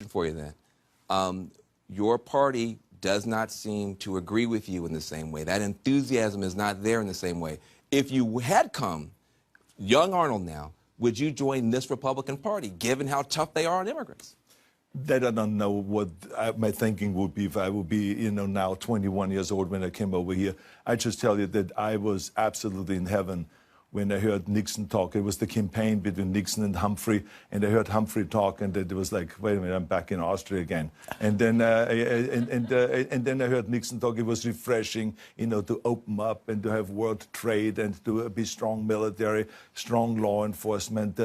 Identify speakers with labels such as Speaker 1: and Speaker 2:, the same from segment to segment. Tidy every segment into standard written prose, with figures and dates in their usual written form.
Speaker 1: question for you then. Your party does not seem to agree with you in the same way. That enthusiasm is not there in the same way. If you had come, young Arnold now, would you join this Republican Party, given how tough they are on immigrants?
Speaker 2: That I don't know what my thinking would be if I would be, now 21 years old when I came over here. I just tell you that I was absolutely in heaven when I heard Nixon talk. It was the campaign between Nixon and Humphrey, and I heard Humphrey talk, and it was like, wait a minute, I'm back in Austria again. And then, and then I heard Nixon talk. It was refreshing, to open up and to have world trade and to be strong military, strong law enforcement,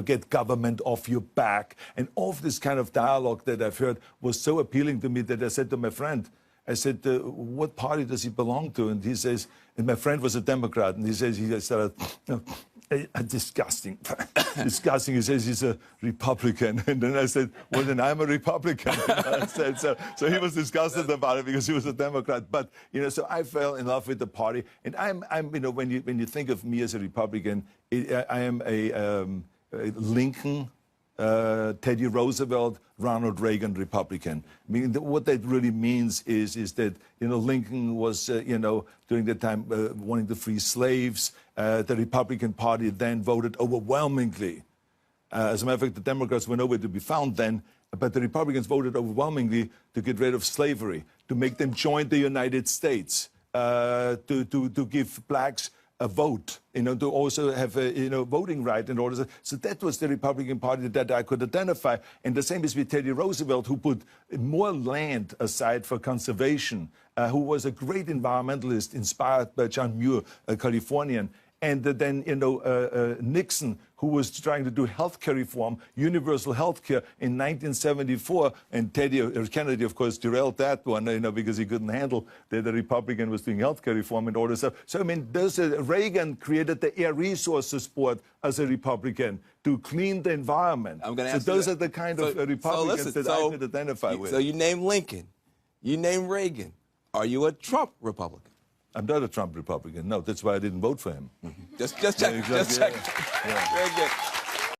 Speaker 2: get government off your back. And all of this kind of dialogue that I've heard was so appealing to me that I said to my friend, I said, what party does he belong to? And he says, and my friend was a Democrat, and he said, disgusting, disgusting. He says he's a Republican. And then I said, well, then I'm a Republican. I said, so he was disgusted about it because he was a Democrat. But, so I fell in love with the party. And I'm when you think of me as a Republican, I am a Lincoln, Teddy Roosevelt, Ronald Reagan Republican. I mean, what that really means is that, Lincoln was, during that time wanting to free slaves. The Republican Party then voted overwhelmingly. As a matter of fact, the Democrats were nowhere to be found then, but the Republicans voted overwhelmingly to get rid of slavery, to make them join the United States, to give blacks a vote, to also have a voting right in order. So that was the Republican Party that I could identify. And the same is with Teddy Roosevelt, who put more land aside for conservation, who was a great environmentalist inspired by John Muir, a Californian. And then, Nixon, who was trying to do healthcare reform, universal healthcare in 1974, and Kennedy, of course, derailed that one, because he couldn't handle that the Republican was doing healthcare reform and all this stuff. So, I mean, Reagan created the Air Resources Board as a Republican to clean the environment.
Speaker 1: I'm gonna ask
Speaker 2: so those are the kind of Republicans that I could identify with.
Speaker 1: So you name Lincoln, you name Reagan. Are you a Trump Republican?
Speaker 2: I'm not a Trump Republican. No, that's why I didn't vote for him.
Speaker 1: Just check.
Speaker 2: Yeah, exactly.
Speaker 1: Just check.
Speaker 2: Yeah.
Speaker 1: Very good.